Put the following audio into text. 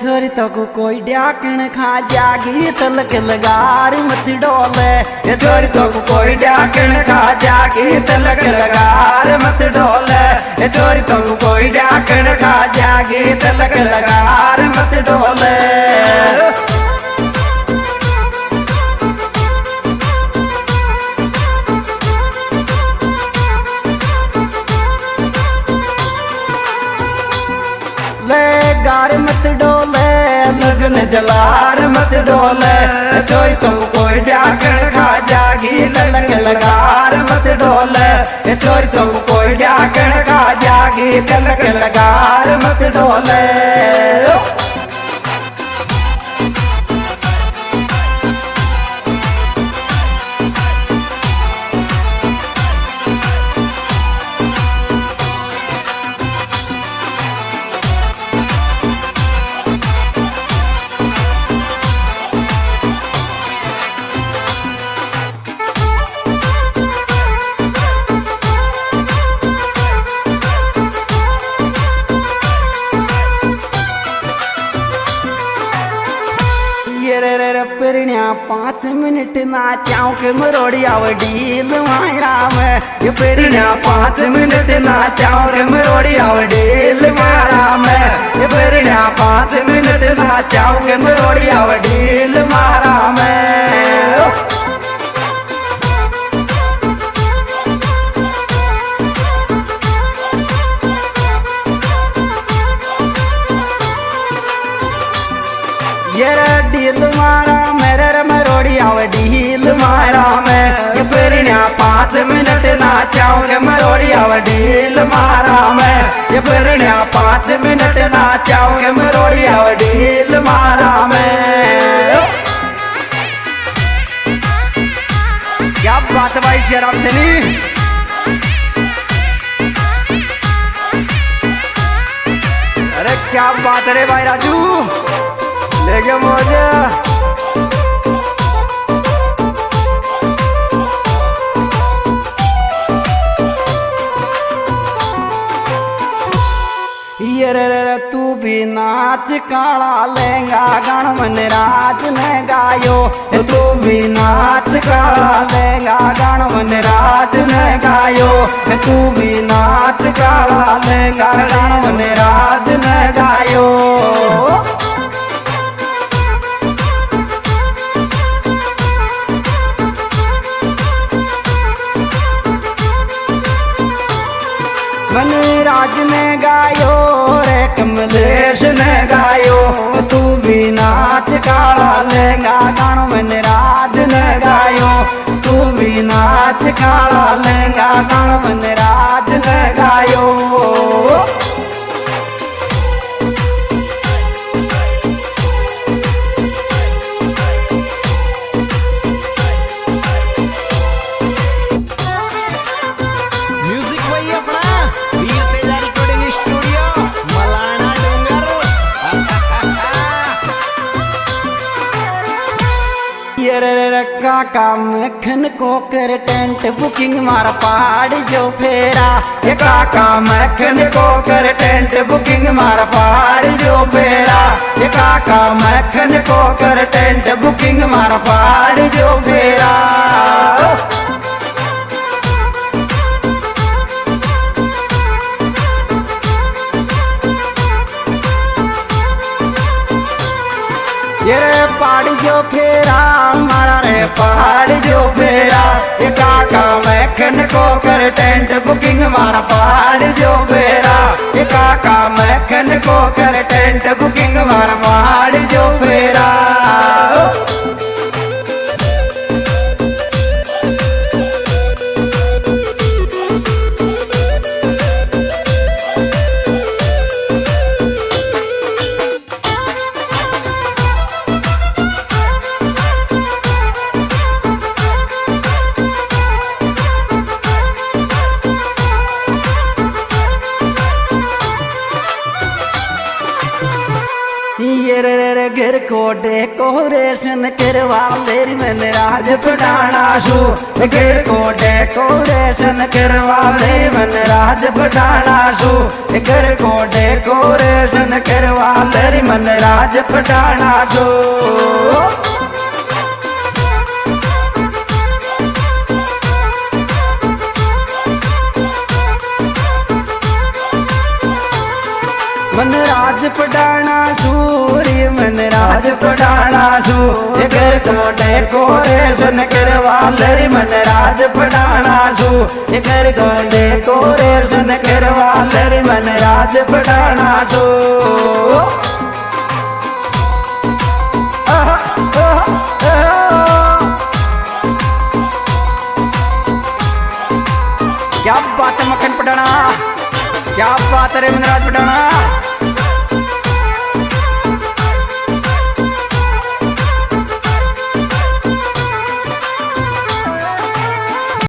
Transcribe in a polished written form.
छोरी तो को कोई डाकण खा जागी तलक लगार मत डोले। ये छोरी तो को कोई डाकण खा जागी तलक लगार मत डोले। ये छोरी तो को कोई डाकण खा जागी तलक लगार मत डोले। गार मत डोले लगन जलार मत डोले। छोरी तो कोई डाकण खा जागी तलक लगार मत डोले। छोरी तो कोई डाकण खा जागी तलक लगार मत डोले। पेरण्या 5 मिनट नाचाऊ के मरोड़ी आवडील मायरा में। ये पेरण्या 5 मिनट नाचाऊ के मरोड़ी आवडील मायरा में। ये पेरण्या 5 मिनट नाचाऊ के मरोड़ी आवडील मायरा में। ये डील मारा मेरे मरोड़ी आवे डील मारा में। ये पेरण्या 5 मिनट नाचाऊंगे मरोड़ी आवे डील मारा में। ये पेरण्या 5 मिनट नाचाऊंगे मरोड़ी आवे डील मारा में। क्या बात भाई शराब से नहीं। अरे क्या बात रे भाई राजू लेके मौजा। ये रे तू भी नाच काला लहंगा गण मन राज ने गायो। तू भी नाच काला लहंगा गण मन राज ने गायो। तू भी नाच काला लहंगा गण मन राज ने गायो। मनराज ने गायो रे कमलेश ने गायो। तू भी नाच काला लहंगा गण मनराज ने गायो। तू भी नाच काला लहंगा गण मनराज ने गायो। काका मखन को कर टेंट बुकिंग मार पहाड़ जो फेरा। ये काका मखन को कर टेंट बुकिंग मार पहाड़ जो फेरा। ये काका मखन को कर टेंट बुकिंग मार पहाड़ जो फेरा। ये रे पहाड़ जो फेरा मारा रे पहाड़ जो फेरा। ये काका मखन को कर टेंट बुकिंग मारा पहाड़ जो फेरा। ये काका मखन को कर टेंट बुकिंग मारा पहाड़ जो फेरा। घर को डेकोरेशन करवा लेरी मन राज पटाना शू घर को डेकोरेशन करवा लेरी मन राज पटाना शू घर को डेकोरेशन करवा लेरी मन राज पटाना शू मन राज पटाना सूर्य मन राज पटाना सू घर को डेकोरेशन करवा लरी मन राज पटाना सू घर को डेकोरेशन करवा लरी मन राज पटाना सू क्या बात है मक्खन पटाना क्या बात है रे मन राज पटाना